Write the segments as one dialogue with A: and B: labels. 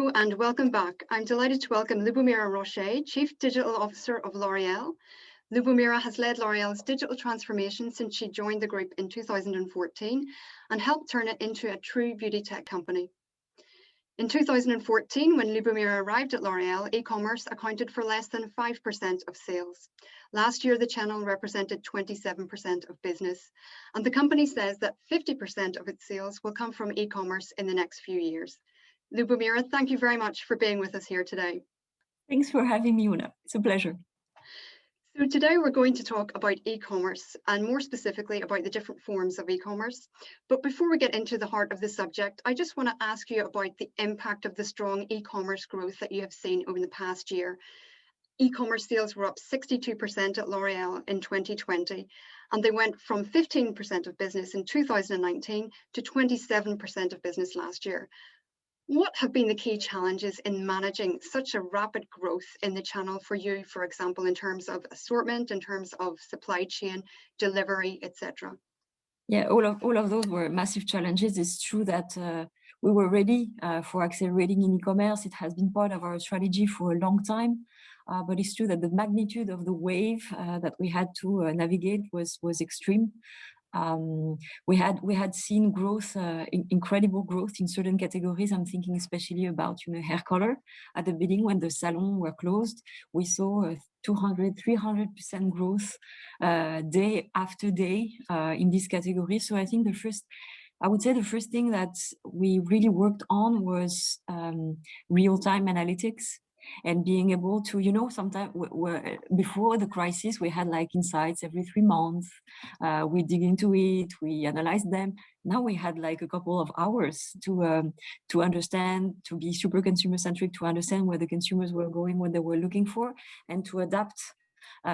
A: Hello and welcome back. I'm delighted to welcome Lubimora Rochet, Chief Digital Officer of L'Oréal. Lubimora has led L'Oréal's digital transformation since she joined the group in 2014 and helped turn it into a true beauty tech company. In 2014, when Lubimora arrived at L'Oréal, e-commerce accounted for less than 5% of sales. Last year, the channel represented 27% of business, and the company says that 50% of its sales will come from e-commerce in the next few years. Lubimora, thank you very much for being with us here today.
B: Thanks for having me, Una. It's a pleasure.
A: So today we're going to talk about e-commerce and more specifically about the different forms of e-commerce. But before we get into the heart of the subject, I just want to ask you about the impact of the strong e-commerce growth that you have seen over the past year. E-commerce sales were up 62% at L'Oréal in 2020, and they went from 15% of business in 2019 to 27% of business last year. What have been the key challenges in managing such a rapid growth in the channel for you, for example, in terms of assortment, in terms of supply chain, delivery, etc.?
B: Yeah, all of those were massive challenges. It's true that we were ready for accelerating in e-commerce. It has been part of our strategy for a long time, but it's true that the magnitude of the wave that we had to navigate was extreme. We had seen growth, incredible growth in certain categories. I'm thinking especially about hair color. At the beginning, when the salons were closed, we saw 200-300% growth day after day in this category. So I think I would say the first thing that we really worked on was real-time analytics. And being able to, sometimes before the crisis, we had like insights every 3 months. We dig into it, we analyze them. Now we had like a couple of hours to understand, to be super consumer centric, to understand where the consumers were going, what they were looking for, and to adapt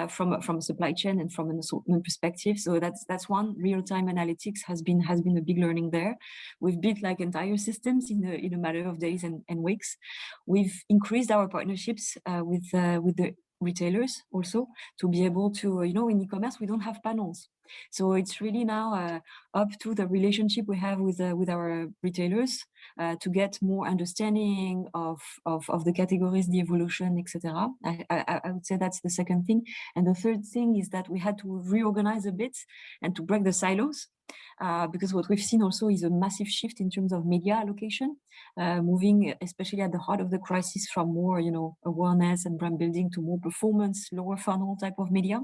B: from a supply chain and from an assortment perspective. So that's one. Real-time analytics has been a big learning there. We've built like entire systems in a matter of days and weeks. We've increased our partnerships with the retailers also to be able to, in e-commerce we don't have panels. So it's really now up to the relationship we have with our retailers to get more understanding of the categories, the evolution, etc. I would say that's the second thing. And the third thing is that we had to reorganize a bit and to break the silos. Because what we've seen also is a massive shift in terms of media allocation, moving especially at the heart of the crisis from more, awareness and brand building to more performance, lower funnel type of media.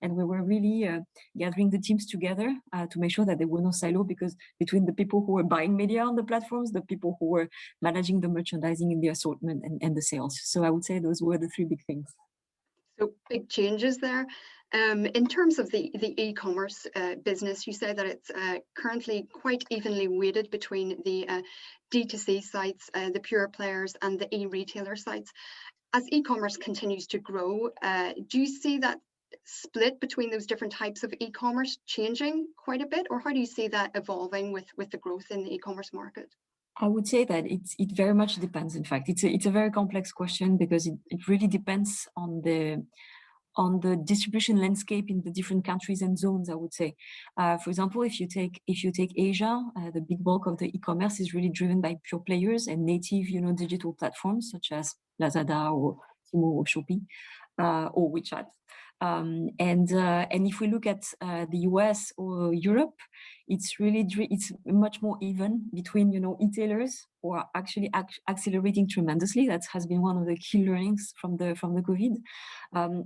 B: And we were really gathering the teams together to make sure that there were no silo, because between the people who were buying media on the platforms, the people who were managing the merchandising in the assortment and the sales. So I would say those were the 3 big things.
A: So big changes there. In terms of the e-commerce business, you say that it's currently quite evenly weighted between the D2C sites, the pure players, and the e-retailer sites. As e-commerce continues to grow, do you see that split between those different types of e-commerce changing quite a bit, or how do you see that evolving with the growth in the e-commerce market?
B: I would say that it very much depends. In fact, it's a very complex question because it really depends on the distribution landscape in the different countries and zones, I would say. For example, if you take Asia, the big bulk of the e-commerce is really driven by pure players and native, digital platforms such as Lazada or Temu or Shopee or WeChat. And if we look at the US or Europe, it's much more even between e-tailers who are actually accelerating tremendously. That has been one of the key learnings from the COVID,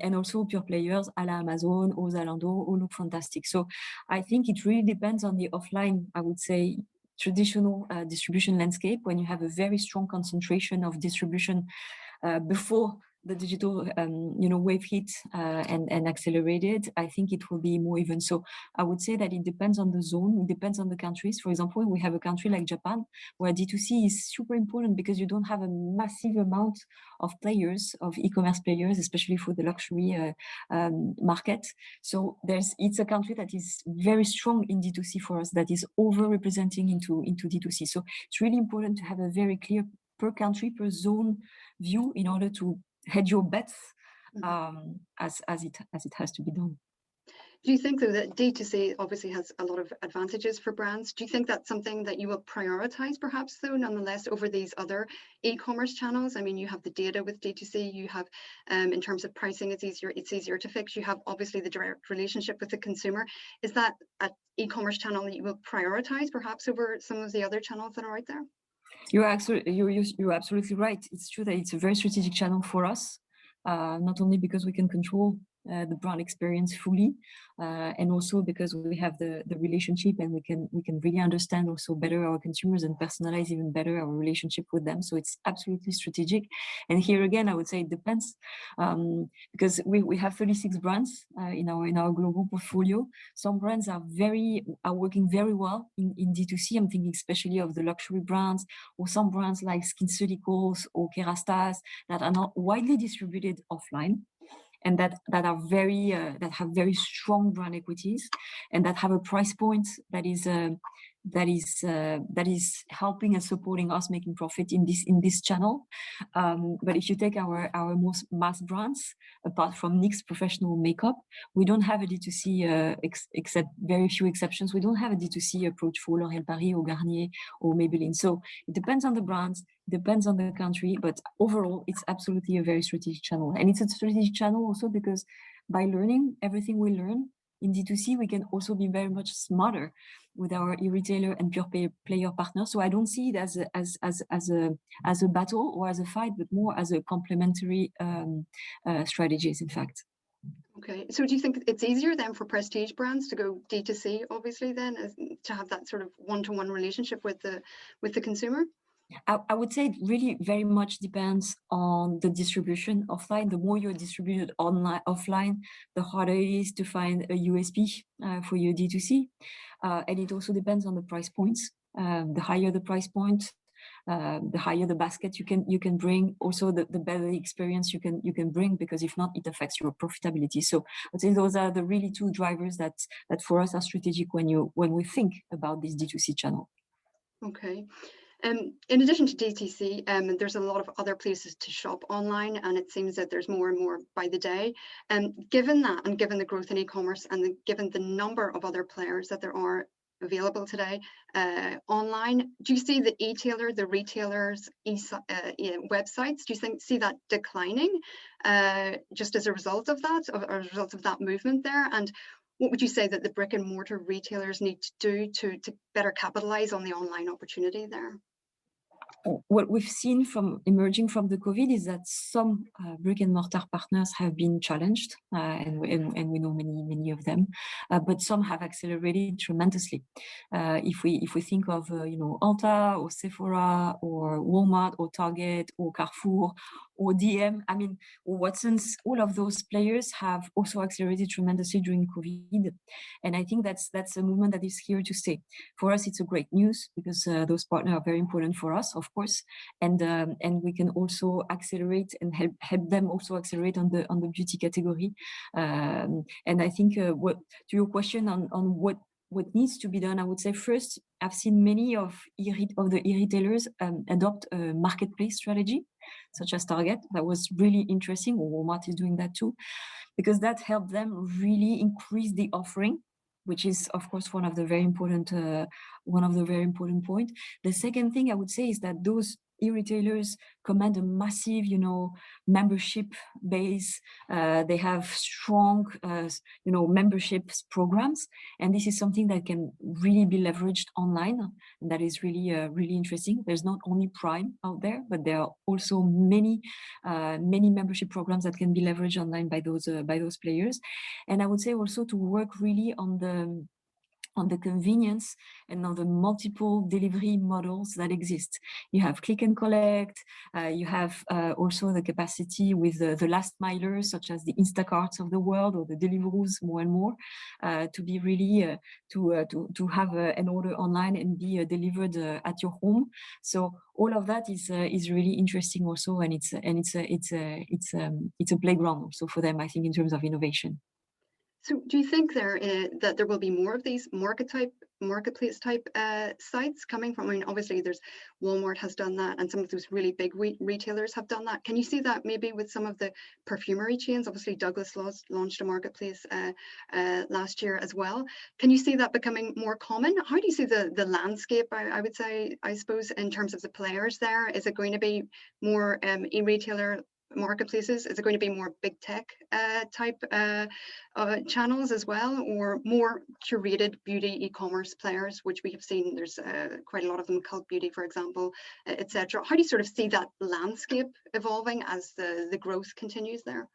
B: and also pure players a la Amazon or Zalando all look fantastic. So I think it really depends on the offline, I would say, traditional distribution landscape. When you have a very strong concentration of distribution before the digital wave hit and accelerated, I think it will be more even. So I would say that it depends on the zone, it depends on the countries. For example, we have a country like Japan where D2C is super important because you don't have a massive amount of players, of e-commerce players, especially for the luxury market. So it's a country that is very strong in D2C for us, that is over-representing into D2C. So it's really important to have a very clear per country, per zone view in order to hedge your bets as it has to be done.
A: Do you think, though, that D2C obviously has a lot of advantages for brands? Do you think that's something that you will prioritize, perhaps, though, nonetheless, over these other e-commerce channels? I mean, you have the data with D2C, you have, in terms of pricing, it's easier to fix. You have, obviously, the direct relationship with the consumer. Is that an e-commerce channel that you will prioritize, perhaps, over some of the other channels that are out there?
B: You're absolutely right. It's true that it's a very strategic channel for us, not only because we can control the brand experience fully, and also because we have the relationship, and we can really understand also better our consumers and personalize even better our relationship with them. So it's absolutely strategic. And here again, I would say it depends, because we have 36 brands in our global portfolio. Some brands are working very well in D2C. I'm thinking especially of the luxury brands, or some brands like SkinCeuticals or Kerastase that are not widely distributed offline, and that have very strong brand equities, and that have a price point that is helping and supporting us making profit in this channel. But if you take our most mass brands, apart from NYX Professional Makeup, we don't have a D2C, except very few exceptions. We don't have a D2C approach for L'Oréal Paris or Garnier or Maybelline. So it depends on the brands, depends on the country, but overall, it's absolutely a very strategic channel. And it's a strategic channel also because by learning everything we learn in D2C, we can also be very much smarter with our e-retailer and pure player partners. So I don't see it as a battle or as a fight, but more as a complementary strategies, in fact.
A: Okay, so do you think it's easier then for prestige brands to go D2C, obviously, then, as to have that sort of one-to-one relationship with the consumer?
B: I would say it really very much depends on the distribution offline. The more you're distributed offline, the harder it is to find a USP for your D2C. And it also depends on the price points. The higher the price point, the higher the basket you can bring. Also, the better the experience you can bring, because if not, it affects your profitability. So I'd say those are the really two drivers that for us are strategic when we think about this D2C channel.
A: Okay. In addition to DTC, there's a lot of other places to shop online, and it seems that there's more and more by the day. Given that, and given the growth in e-commerce, and given the number of other players that there are available today online, do you see the the retailers' websites? Do you see that declining just as a result of that, or as a result of that movement there? And what would you say that the brick and mortar retailers need to do to better capitalize on the online opportunity there?
B: What we've seen from emerging from the COVID is that some brick and mortar partners have been challenged, and we know many of them, but some have accelerated tremendously. If we think of Ulta or Sephora or Walmart or Target or Carrefour or DM, I mean, or Watsons, all of those players have also accelerated tremendously during COVID, and I think that's a movement that is here to stay. For us, it's a great news because those partners are very important for us, of course, and we can also accelerate and help them also accelerate on the beauty category. And I think to your question on what needs to be done, I would say first, I've seen many of the e-retailers adopt a marketplace strategy, such as Target. That was really interesting, or Walmart is doing that too, because that helped them really increase the offering, which is, of course, one of the very important points. The second thing I would say is that those e-retailers command a massive, membership base. They have strong, memberships programs, and this is something that can really be leveraged online. And that is really, really interesting. There's not only Prime out there, but there are also many membership programs that can be leveraged online by those players. And I would say also to work really on the convenience and on the multiple delivery models that exist. You have click and collect, you have also the capacity with the last milers, such as the Instacarts of the world or the Deliveroo's more and more, to be really, to have an order online and be delivered at your home. So all of that is really interesting also, and it's a playground also for them, I think, in terms of innovation.
A: So do you think that there will be more of these marketplace type sites coming from? I mean, obviously there's Walmart has done that, and some of those really big retailers have done that. Can you see that maybe with some of the perfumery chains? Obviously Douglas launched a marketplace last year as well. Can you see that becoming more common? How do you see the landscape, I would say, I suppose, in terms of the players there? Is it going to be more e-retailer marketplaces? Is it going to be more big tech type channels as well, or more curated beauty e-commerce players, which we have seen there's quite a lot of them, Cult Beauty, for example, etc. How do you sort of see that landscape evolving as the growth continues there?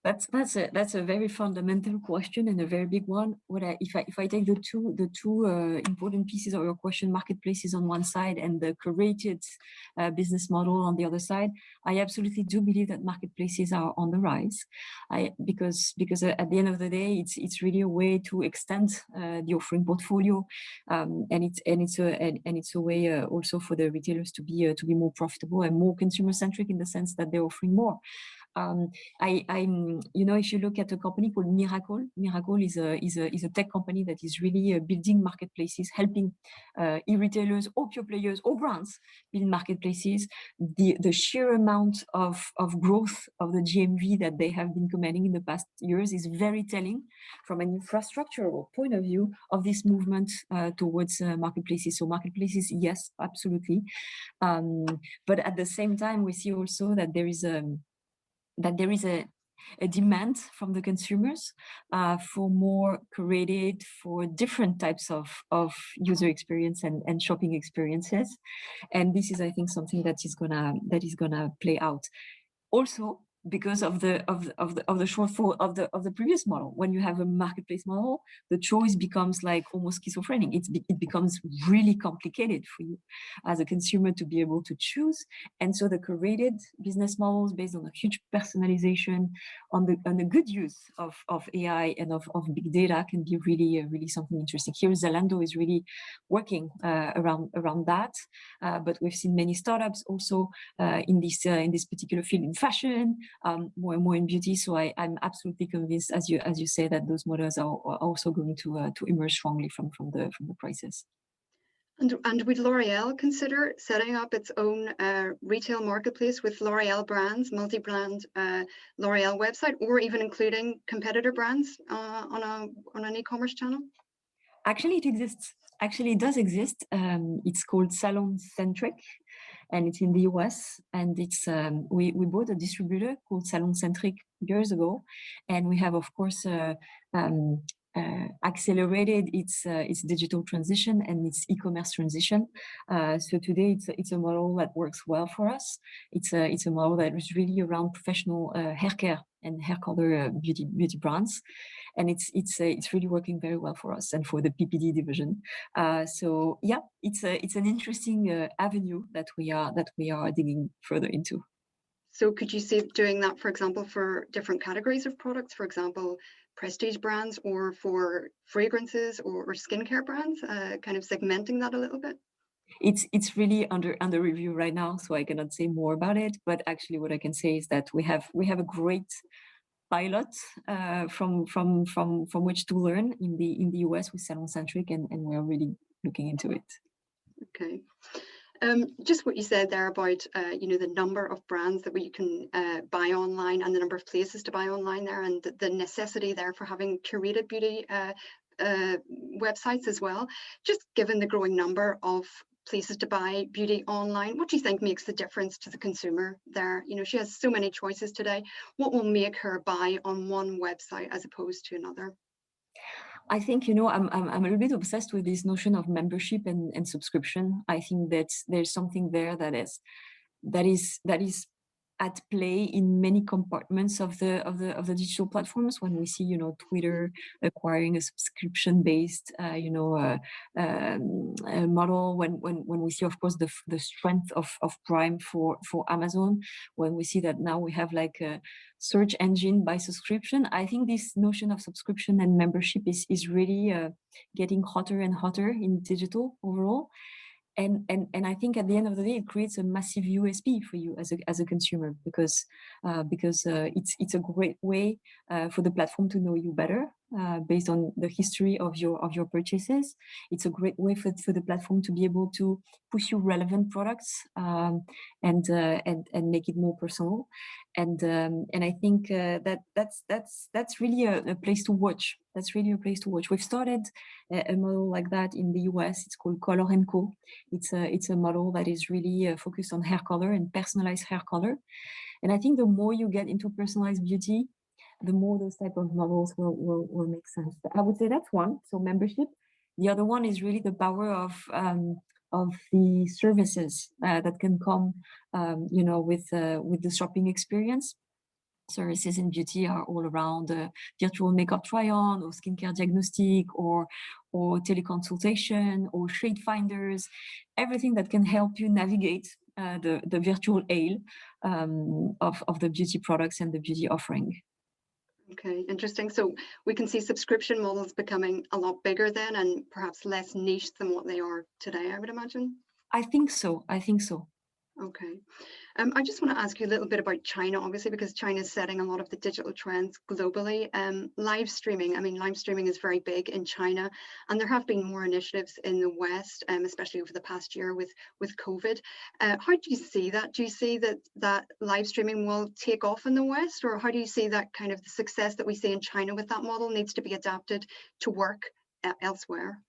B: That's a very fundamental question and a very big one. If I take the two important pieces of your question, marketplaces on one side and the curated business model on the other side, I absolutely do believe that marketplaces are on the rise. Because at the end of the day, it's really a way to extend the offering portfolio, and it's a way also for the retailers to be more profitable and more consumer centric in the sense that they're offering more. If you look at a company called Miracle is a tech company that is really building marketplaces, helping e-retailers or pure players or brands build marketplaces. The sheer amount of growth of the GMV that they have been commanding in the past years is very telling from an infrastructural point of view of this movement towards marketplaces. So marketplaces, yes, absolutely. But at the same time, we see also that there is a demand from the consumers for more curated, for different types of user experience and shopping experiences, and this is, I think, something that is gonna play out. Also, because of the shortfall of the previous model. When you have a marketplace model, the choice becomes like almost schizophrenic. It becomes really complicated for you as a consumer to be able to choose. And so the curated business models based on a huge personalization, on the good use of AI and of big data can be really something interesting. Here, Zalando is really working around that, but we've seen many startups also in this particular field in fashion. More and more in beauty. So I'm absolutely convinced, as you say, that those models are also going to emerge strongly from the crisis.
A: And would L'Oreal consider setting up its own retail marketplace with L'Oreal brands, multi-brand L'Oreal website, or even including competitor brands on an e-commerce channel?
B: Actually, it exists. Actually, it does exist. It's called Salon Centric, and it's in the US. And it's we bought a distributor called Salon Centric years ago, and we have, of course, accelerated its digital transition and its e-commerce transition. So today it's a model that works well for us. It's a model that is really around professional hair care and hair color beauty brands, and it's really working very well for us and for the PPD division. So yeah, it's an interesting avenue that we are digging further into.
A: So could you see doing that, for example, for different categories of products, for example, prestige brands, or for fragrances or skincare brands, kind of segmenting that a little bit?
B: It's really under review right now, so I cannot say more about it. But actually, what I can say is that we have a great pilot from which to learn in the US with Salon Centric, and we're really looking into it.
A: Okay. Just what you said there about the number of brands that we can buy online and the number of places to buy online there, and the necessity there for having curated beauty websites as well. Just given the growing number of places to buy beauty online, what do you think makes the difference to the consumer there? She has so many choices today. What will make her buy on one website as opposed to another?
B: I think, I'm a little bit obsessed with this notion of membership and subscription. I think that there's something there that is at play in many compartments of the digital platforms. When we see, Twitter acquiring a subscription-based, model. When we see, of course, the strength of Prime for Amazon. When we see that now we have like a search engine by subscription. I think this notion of subscription and membership is really getting hotter and hotter in digital overall. And I think at the end of the day, it creates a massive USP for you as a consumer, because it's a great way for the platform to know you better, based on the history of your purchases. It's a great way for the platform to be able to push you relevant products and make it more personal. And I think that's really a place to watch. That's really a place to watch. We've started a model like that in the US. It's called Color & Co. It's a model that is really focused on hair color and personalized hair color. And I think the more you get into personalized beauty, the more those type of models will make sense. But I would say that's one. So membership. The other one is really the power of the services that can come, with the shopping experience. Services in beauty are all around virtual makeup try-on or skincare diagnostic or teleconsultation or shade finders, everything that can help you navigate the virtual aisle of the beauty products and the beauty offering.
A: Okay, interesting. So we can see subscription models becoming a lot bigger then and perhaps less niche than what they are today, I would imagine.
B: I think so.
A: Okay. I just want to ask you a little bit about China, obviously, because China is setting a lot of the digital trends globally. Live streaming, I mean, live streaming is very big in China, and there have been more initiatives in the West, especially over the past year with COVID. How do you see that? Do you see that live streaming will take off in the West, or how do you see that kind of the success that we see in China with that model needs to be adapted to work elsewhere?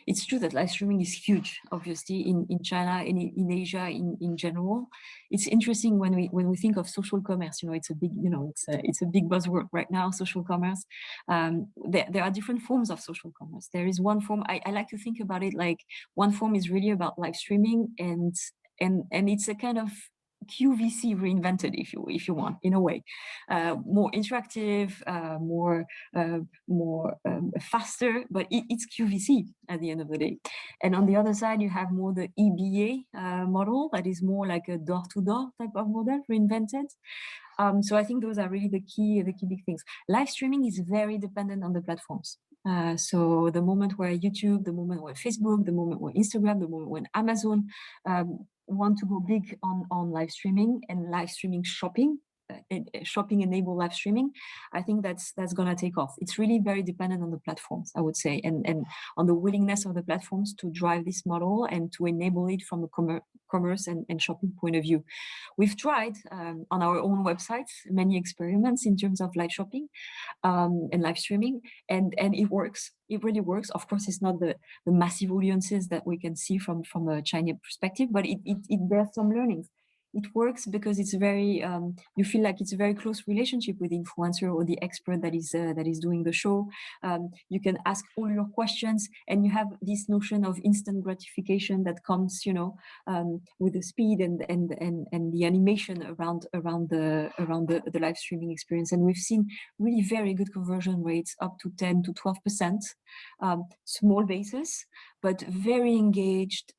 B: It's true that live streaming is huge, obviously, in China and in Asia in general. It's interesting when we think of social commerce. It's a big, it's a big buzzword right now. Social commerce. There are different forms of social commerce. There is one form I like to think about it like one form is really about live streaming and it's a kind of QVC reinvented, if you want, in a way, more interactive, more faster, but it's QVC at the end of the day. And on the other side, you have more the EBA model that is more like a door-to-door type of model reinvented. So I think those are really the key big things. Live streaming is very dependent on the platforms. So the moment where YouTube, the moment where Facebook, the moment where Instagram, the moment when Amazon want to go big on live streaming and live streaming shopping, shopping enable live streaming, I think that's going to take off. It's really very dependent on the platforms, I would say, and on the willingness of the platforms to drive this model and to enable it from a commerce and shopping point of view. We've tried on our own websites many experiments in terms of live shopping and live streaming, and it works. It really works. Of course, it's not the massive audiences that we can see from a Chinese perspective, but it bears some learnings. It works because it's very you feel like it's a very close relationship with the influencer or the expert that is doing the show. You can ask all your questions, and you have this notion of instant gratification that comes, with the speed and the animation around the live streaming experience. And we've seen really very good conversion rates, up to 10 to 12%, small basis, but very engaged,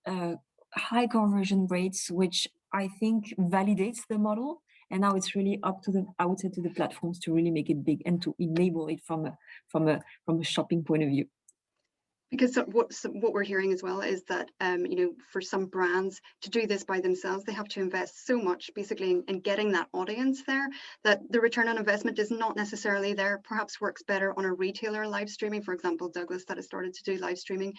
B: high conversion rates, which I think validates the model. And now it's really up to the platforms to really make it big and to enable it from a shopping point of view.
A: Because what we're hearing as well is that, for some brands to do this by themselves, they have to invest so much basically in getting that audience there, that the return on investment is not necessarily there. Perhaps works better on a retailer live streaming, for example, Douglas, that has started to do live streaming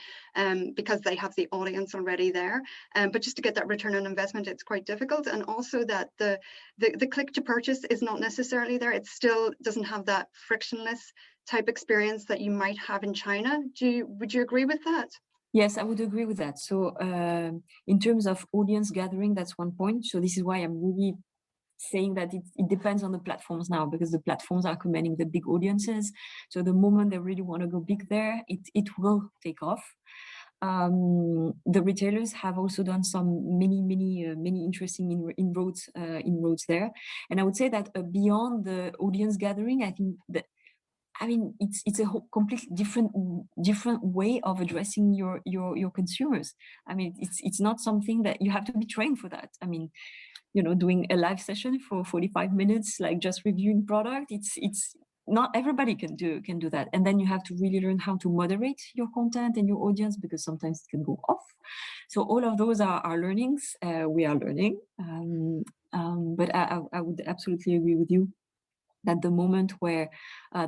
A: because they have the audience already there. But just to get that return on investment, it's quite difficult. And also that the click to purchase is not necessarily there. It still doesn't have that frictionless type experience that you might have in China. Would you agree with that?
B: Yes, I would agree with that. So in terms of audience gathering, that's one point. So this is why I'm really saying that it depends on the platforms now, because the platforms are commanding the big audiences. So the moment they really want to go big there, it will take off. The retailers have also done some many interesting inroads there. And I would say that beyond the audience gathering, I think that it's a whole completely different way of addressing your consumers. I mean, it's not something that you have to be trained for that. I mean, doing a live session for 45 minutes, like just reviewing product, it's not everybody can do that. And then you have to really learn how to moderate your content and your audience, because sometimes it can go off. So all of those are learnings. We are learning. But I would absolutely agree with you. that the moment where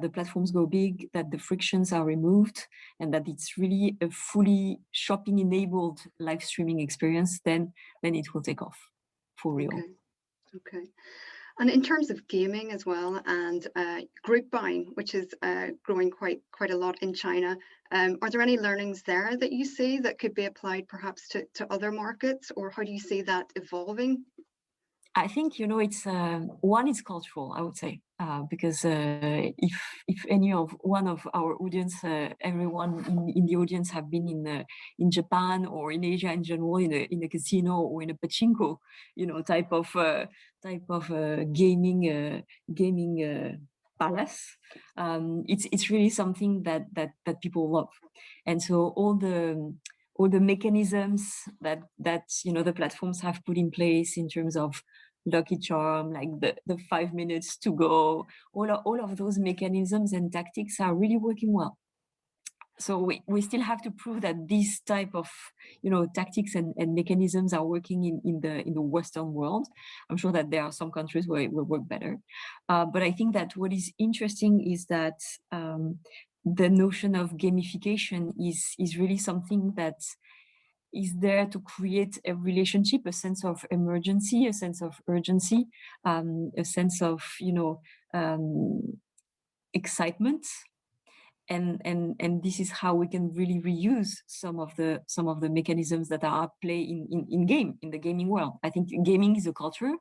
B: the platforms go big, that the frictions are removed, and that it's really a fully shopping-enabled live streaming experience, then it will take off for real.
A: Okay. Okay. And in terms of gaming as well, and group buying, which is growing quite a lot in China, are there any learnings there that you see that could be applied perhaps to other markets, or how do you see that evolving?
B: I think, you know, it's one is cultural, I would say, because if any of one of our audience, everyone in the audience have been in Japan or in Asia in general, in a casino or in a pachinko, you know, type of gaming palace, it's really something that people love, and so all the mechanisms that you know the platforms have put in place in terms of lucky charm, like the 5 minutes to go, all of those mechanisms and tactics are really working well. So we still have to prove that this type of, you know, tactics and mechanisms are working in the Western world. I'm sure that there are some countries where it will work better, but I think that what is interesting is that the notion of gamification is really something that is there to create a relationship, a sense of emergency, a sense of urgency, a sense of, you know, excitement. And this is how we can really reuse some of the mechanisms that are at play in the gaming world. I think gaming is a culture,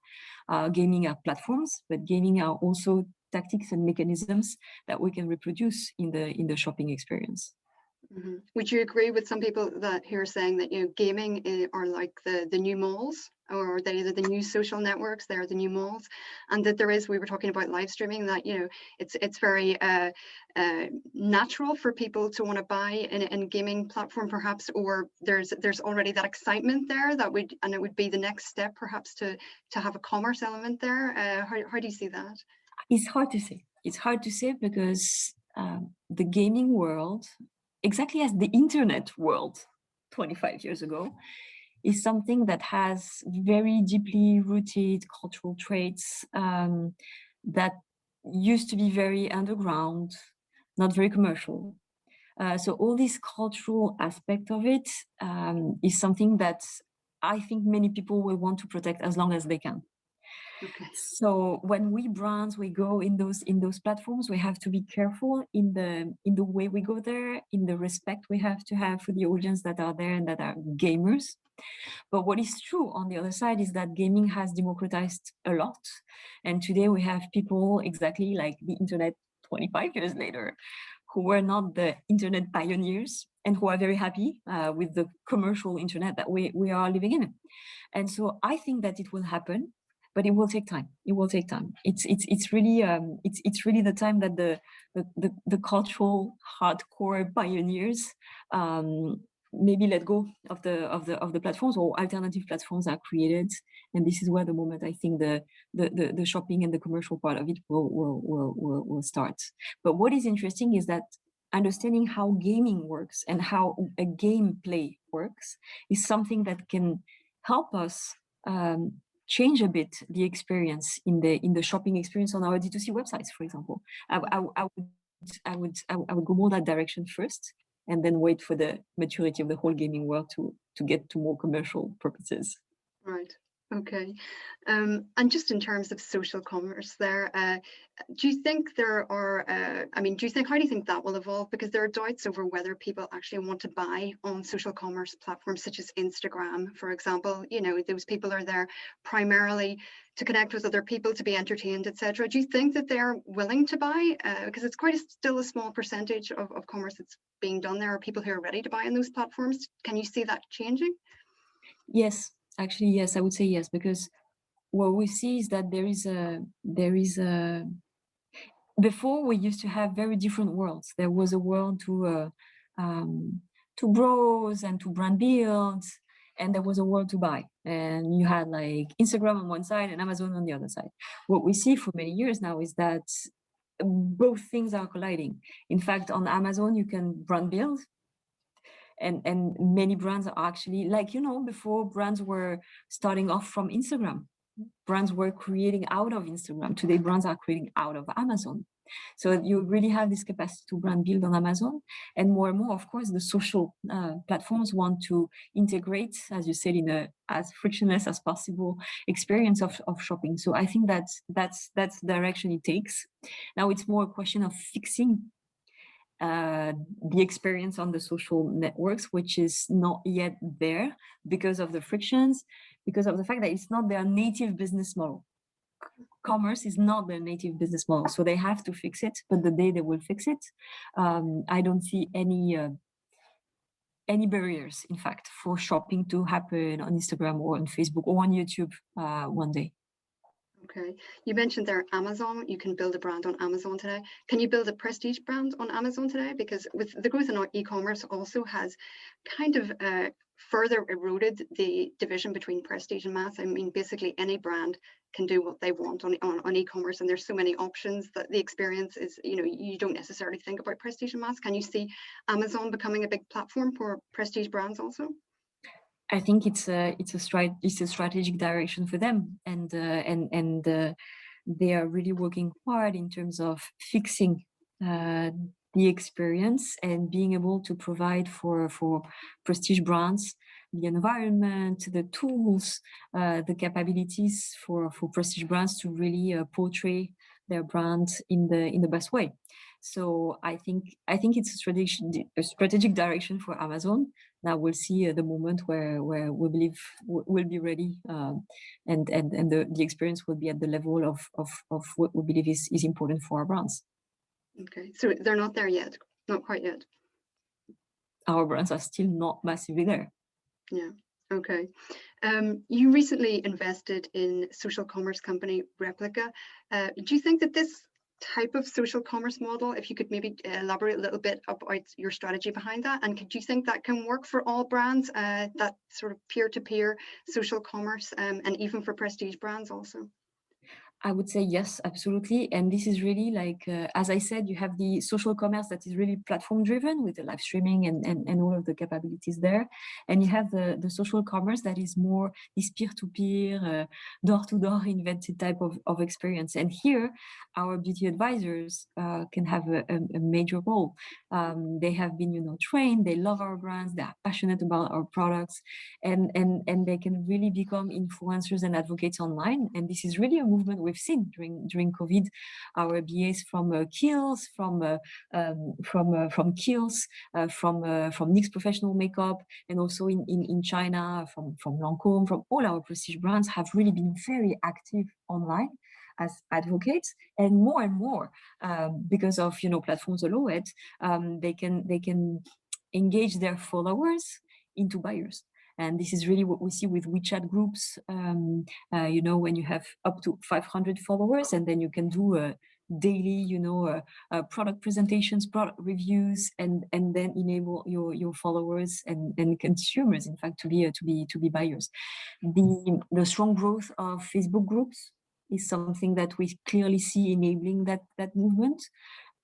B: gaming are platforms, but gaming are also tactics and mechanisms that we can reproduce in the shopping experience.
A: Mm-hmm. Would you agree with some people that who are saying that, you know, gaming are like the new malls, or they're the new social networks, they're the new malls, and that there is, we were talking about live streaming, that, you know, it's very natural for people to want to buy in gaming platform perhaps, or there's already that excitement there that would, and it would be the next step perhaps to have a commerce element there. How do you see that?
B: It's hard to say. It's hard to say because the gaming world, exactly as the internet world 25 years ago, is something that has very deeply rooted cultural traits that used to be very underground, not very commercial. So all this cultural aspect of it is something that I think many people will want to protect as long as they can.
A: Okay.
B: So when we brands, we go in those platforms, we have to be careful in the way we go there, in the respect we have to have for the audience that are there and that are gamers. But what is true on the other side is that gaming has democratized a lot. And today we have people exactly like the internet 25 years later, who were not the internet pioneers and who are very happy with the commercial internet that we are living in. And so I think that it will happen, but it will take time. It will take time. It's really the time that the cultural hardcore pioneers maybe let go of the platforms, or alternative platforms are created, and this is where the moment I think the shopping and the commercial part of it will start. But what is interesting is that understanding how gaming works and how a gameplay works is something that can help us change a bit the experience in the shopping experience on our D2C websites, for example. I would go more that direction first, and then wait for the maturity of the whole gaming world to get to more commercial purposes.
A: Right. Okay. And just in terms of social commerce there, do you think there are, how do you think that will evolve? Because there are doubts over whether people actually want to buy on social commerce platforms such as Instagram, for example. You know, those people are there primarily to connect with other people, to be entertained, etc. Do you think that they're willing to buy? Because it's still a small percentage of commerce that's being done there. Are people who are ready to buy on those platforms? Can you see that changing?
B: Yes, actually, yes, I would say yes, because what we see is that there is a before we used to have very different worlds. There was a world to browse and to brand build, and there was a world to buy. And you had like Instagram on one side and Amazon on the other side. What we see for many years now is that both things are colliding. In fact, on Amazon, you can brand build, and many brands are actually, like, you know, before brands were starting off from Instagram. brands were creating out of Instagram. Today, brands are creating out of Amazon. So you really have this capacity to brand build on Amazon. And more, of course, the social platforms want to integrate, as you said, in a as frictionless as possible experience of shopping. So I think that's the direction it takes. Now it's more a question of fixing the experience on the social networks, which is not yet there because of the frictions, because of the fact that it's not their native business model. Commerce is not their native business model, so they have to fix it. But the day they will fix it, I don't see any barriers, in fact, for shopping to happen on Instagram or on Facebook or on YouTube one day.
A: Okay, you mentioned there Amazon. You can build a brand on Amazon today. Can you build a prestige brand on Amazon today? Because with the growth in e-commerce also has kind of further eroded the division between prestige and mass. I mean, basically any brand can do what they want on e-commerce, and there's so many options that the experience is, you don't necessarily think about prestige and mass. Can you see Amazon becoming a big platform for prestige brands also?
B: I think it's a strategic direction for them, and they are really working hard in terms of fixing the experience and being able to provide for prestige brands the environment, the tools, the capabilities for prestige brands to really portray their brand in the best way. So I think it's a strategic direction for Amazon. Now we'll see the moment where we believe we'll be ready, and the experience will be at the level of what we believe is important for our brands.
A: Okay, so they're not there yet, not quite yet.
B: Our brands are still not massively there.
A: Yeah. Okay. You recently invested in social commerce company Replica. Do you think that this type of social commerce model, if you could maybe elaborate a little bit about your strategy behind that, and do you think that can work for all brands, that sort of peer-to-peer social commerce, and even for prestige brands also?
B: I would say yes, absolutely. And this is really like, as I said, you have the social commerce that is really platform driven with the live streaming and all of the capabilities there. And you have the social commerce that is more this peer-to-peer, door-to-door invented type of experience. And here, our beauty advisors can have a major role. They have been, trained, they love our brands, they are passionate about our products, and they can really become influencers and advocates online. And this is really a movement we've seen during COVID. Our BAs from Kiehl's, from Kiehl's, from NYX Professional Makeup, and also in China from Lancôme, from all our prestige brands have really been very active online as advocates, and more because of platforms allow it, they can engage their followers into buyers. And this is really what we see with WeChat groups, when you have up to 500 followers, and then you can do daily, product presentations, product reviews, and then enable your followers and consumers, in fact, to be buyers. The strong growth of Facebook groups is something that we clearly see enabling that movement.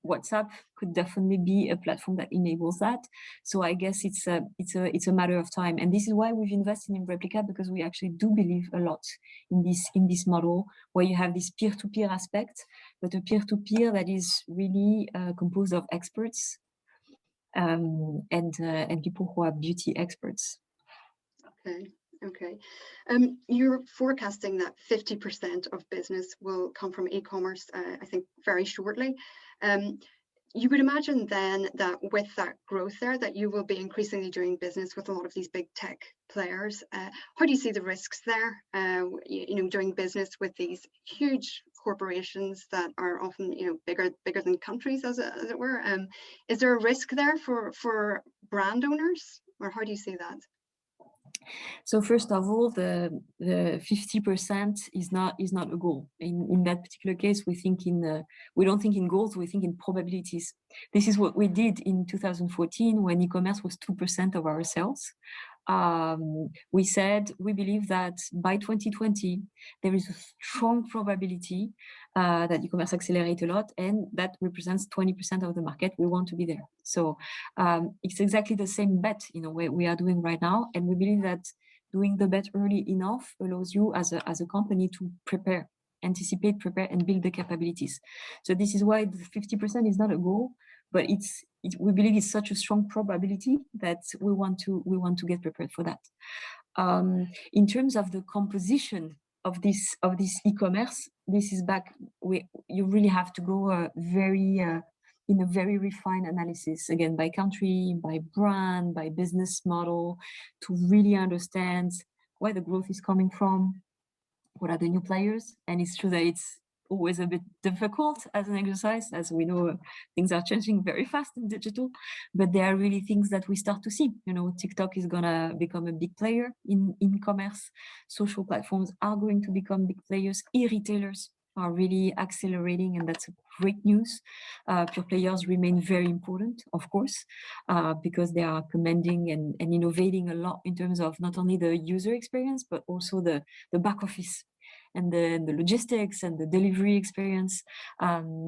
B: WhatsApp could definitely be a platform that enables that. So I guess it's a matter of time, and this is why we've invested in Replica, because we actually do believe a lot in this model where you have this peer-to-peer aspect, but a peer-to-peer that is really composed of experts and people who are beauty experts.
A: Okay. You're forecasting that 50% of business will come from e-commerce, I think, very shortly. You would imagine then that with that growth there, that you will be increasingly doing business with a lot of these big tech players. How do you see the risks there? Doing business with these huge corporations that are often, bigger than countries, as it were. Is there a risk there for brand owners, or how do you see that?
B: So first of all, the 50% is not a goal. In that particular case, we don't think in goals, we think in probabilities. This is what we did in 2014 when e-commerce was 2% of our sales. We said we believe that by 2020 there is a strong probability that e-commerce accelerate a lot, and that represents 20% of the market. We want to be there. So it's exactly the same bet in a way we are doing right now, and we believe that doing the bet early enough allows you as a company to anticipate, prepare, and build the capabilities. So this is why the 50% is not a goal, but we believe it's such a strong probability that we want to get prepared for that. In terms of the composition of this e-commerce, this is you really have to go in a very refined analysis, again, by country, by brand, by business model, to really understand where the growth is coming from, what are the new players. And it's true that it's always a bit difficult as an exercise. As we know, things are changing very fast in digital, but there are really things that we start to see. TikTok is gonna become a big player in commerce. Social platforms are going to become big players. E-retailers are really accelerating, and that's great news. Pure players remain very important, of course, because they are commanding and innovating a lot in terms of not only the user experience, but also the back office and the logistics and the delivery experience.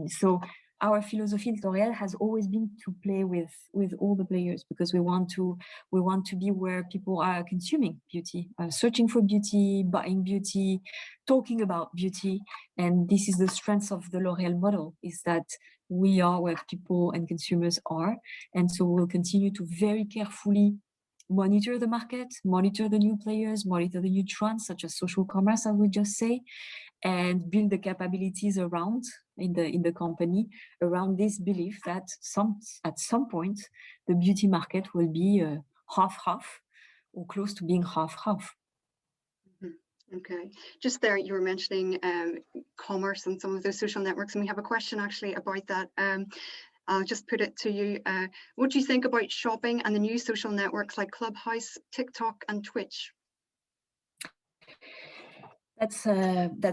B: So our philosophy at L'Oréal has always been to play with all the players, because we want to be where people are consuming beauty, searching for beauty, buying beauty, talking about beauty. And this is the strength of the L'Oréal model, is that we are where people and consumers are. And so we'll continue to very carefully monitor the market, monitor the new players, monitor the new trends, such as social commerce, I would just say, and build the capabilities around in the company around this belief that at some point the beauty market will be half or close to being half.
A: Okay, just there you were mentioning commerce and some of those social networks, and we have a question actually about that. I'll just put it to you. What do you think about shopping and the new social networks like Clubhouse, TikTok, and Twitch?
B: That's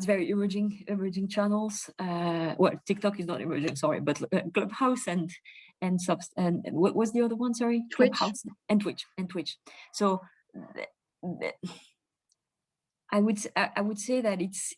B: very emerging channels. Well, TikTok is not emerging, sorry, but Clubhouse and what was the other one? Sorry,
A: Twitch.
B: Clubhouse and Twitch. So I would say that it's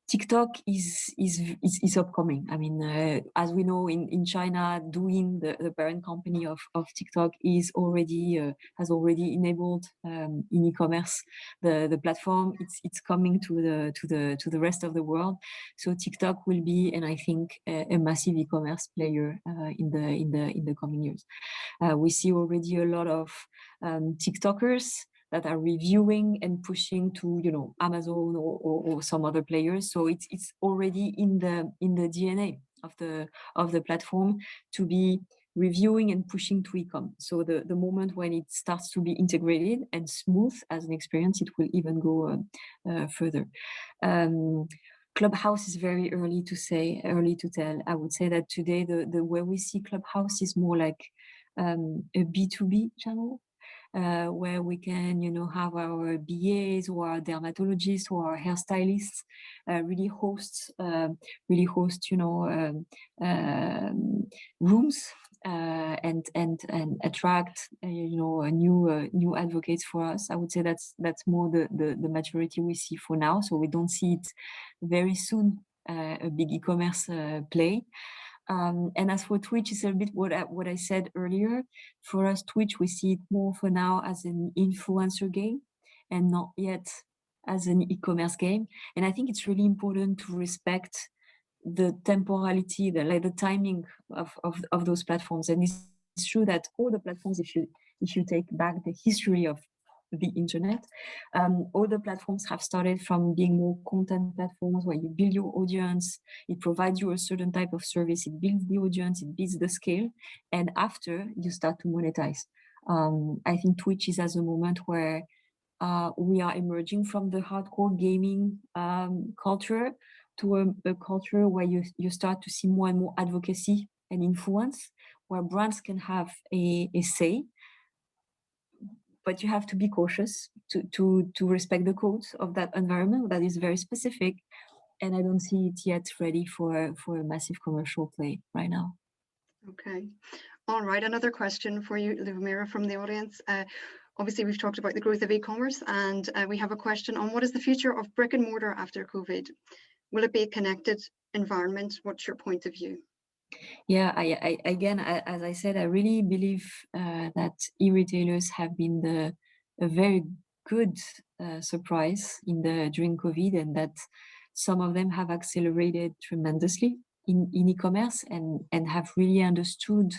B: TikTok is upcoming. I mean, as we know, in China, Douyin, the parent company of TikTok, has already enabled in e-commerce the platform. It's coming to the rest of the world. So TikTok will be, and I think, a massive e-commerce player in the coming years. We see already a lot of TikTokers that are reviewing and pushing to, Amazon or some other players. So it's already in the DNA of the platform to be reviewing and pushing to e-com. So the moment when it starts to be integrated and smooth as an experience, it will even go further. Clubhouse is very early to tell. I would say that today the way we see Clubhouse is more like a B2B channel. Where we can, have our BAs or our dermatologists or our hairstylists really host, rooms and attract, new advocates for us. I would say that's more the maturity we see for now. So we don't see it very soon a big e-commerce play. And as for Twitch, it's a bit what I said earlier. For us, Twitch, we see it more for now as an influencer game and not yet as an e-commerce game. And I think it's really important to respect the temporality, the timing of those platforms. And it's true that all the platforms, if you take back the history of the internet, all the platforms have started from being more content platforms where you build your audience, it provides you a certain type of service, it builds the audience, it builds the scale, and after you start to monetize. I think Twitch is at a moment where we are emerging from the hardcore gaming culture to a culture where you start to see more and more advocacy and influence, where brands can have a say. But you have to be cautious to respect the codes of that environment that is very specific. And I don't see it yet ready for a massive commercial play right now.
A: Okay. All right. Another question for you, Lubimora, from the audience. Obviously, we've talked about the growth of e-commerce, and we have a question on what is the future of brick and mortar after COVID? Will it be a connected environment? What's your point of view?
B: Yeah, I again, as I said, I really believe that e-retailers have been a very good surprise during COVID, and that some of them have accelerated tremendously in e-commerce and have really understood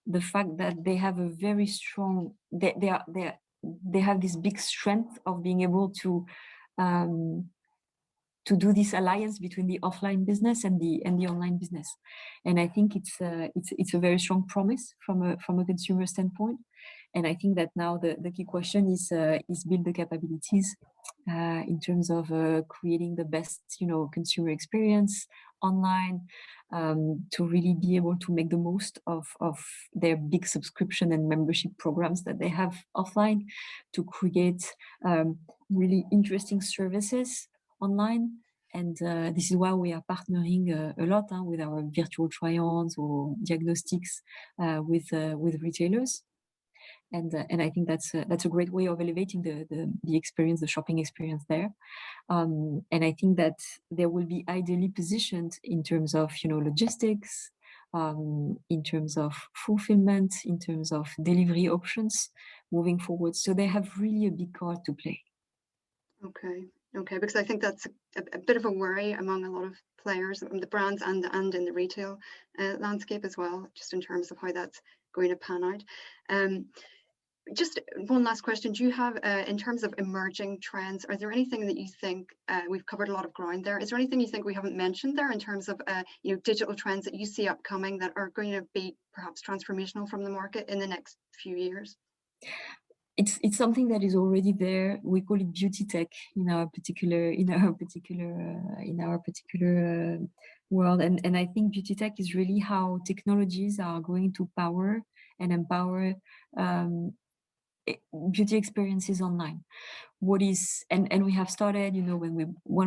B: the fact that they have a very strong, they have this big strength of being able to do this alliance between the offline business and the online business. And I think it's a very strong promise from a consumer standpoint. And I think that now the key question is build the capabilities in terms of creating the best, consumer experience online, to really be able to make the most of their big subscription and membership programs that they have offline, to create really interesting services online. And this is why we are partnering a lot with our virtual try-ons or diagnostics with retailers. And I think that's a great way of elevating the experience, the shopping experience there. And I think that they will be ideally positioned in terms of logistics, in terms of fulfillment, in terms of delivery options moving forward. So they have really a big card to play.
A: Okay, because I think that's a bit of a worry among a lot of players, the brands and in the retail landscape as well, just in terms of how that's going to pan out. Just one last question. Do you have, in terms of emerging trends, are there anything that you think, we've covered a lot of ground there, is there anything you think we haven't mentioned there in terms of digital trends that you see upcoming that are going to be perhaps transformational from the market in the next few years?
B: It's something that is already there. We call it beauty tech in our particular world, and I think beauty tech is really how technologies are going to power and empower beauty experiences online. And we have started, when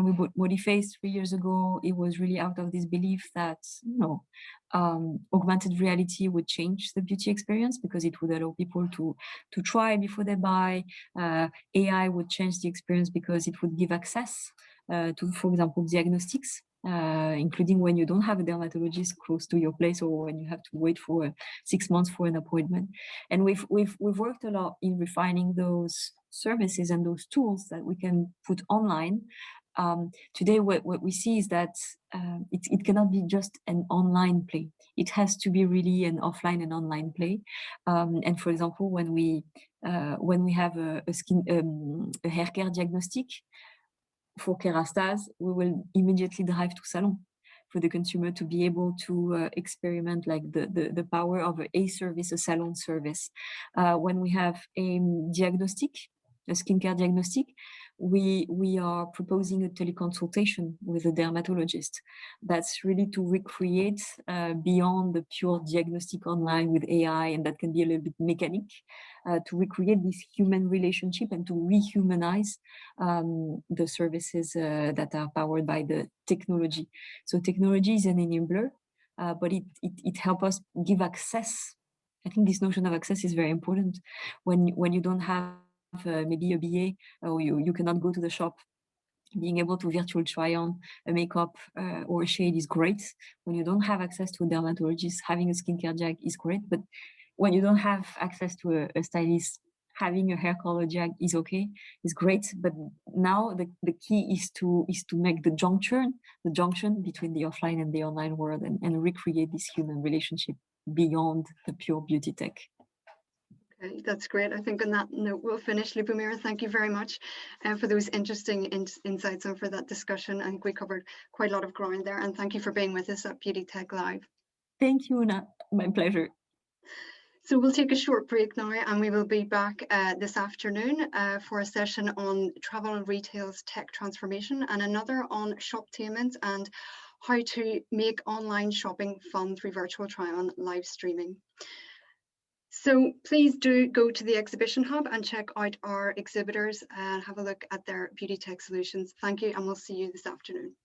B: we bought Modiface 3 years ago, it was really out of this belief that augmented reality would change the beauty experience because it would allow people to try before they buy. AI would change the experience because it would give access to, for example, diagnostics, including when you don't have a dermatologist close to your place or when you have to wait for 6 months for an appointment. And we've worked a lot in refining those services and those tools that we can put online. Today, what we see is that it cannot be just an online play. It has to be really an offline and online play. And for example, when we have a hair care diagnostic for Kerastase, we will immediately drive to salon for the consumer to be able to experiment like the power of a service, a salon service. When we have a diagnostic, a skincare diagnostic, we are proposing a teleconsultation with a dermatologist. That's really to recreate beyond the pure diagnostic online with AI, and that can be a little bit mechanic, to recreate this human relationship and to rehumanize the services that are powered by the technology. So technology is an enabler, but it helps us give access. I think this notion of access is very important. When you don't have maybe a BA, or you cannot go to the shop, being able to virtual try on a makeup or a shade is great. When you don't have access to a dermatologist, having a skincare jag is great. But when you don't have access to a stylist, having a hair color jag is okay, is great. But now the key is to make the junction between the offline and the online world and recreate this human relationship beyond the pure beauty tech.
A: Okay, that's great. I think on that note, we'll finish. Lubimora, thank you very much for those interesting insights and for that discussion. I think we covered quite a lot of ground there, and thank you for being with us at Beauty Tech Live.
B: Thank you, Una. My pleasure.
A: So we'll take a short break now, and we will be back this afternoon for a session on travel and retail's tech transformation, and another on shoptainment and how to make online shopping fun through virtual try-on live streaming. So please do go to the exhibition hub and check out our exhibitors and have a look at their beauty tech solutions. Thank you, and we'll see you this afternoon.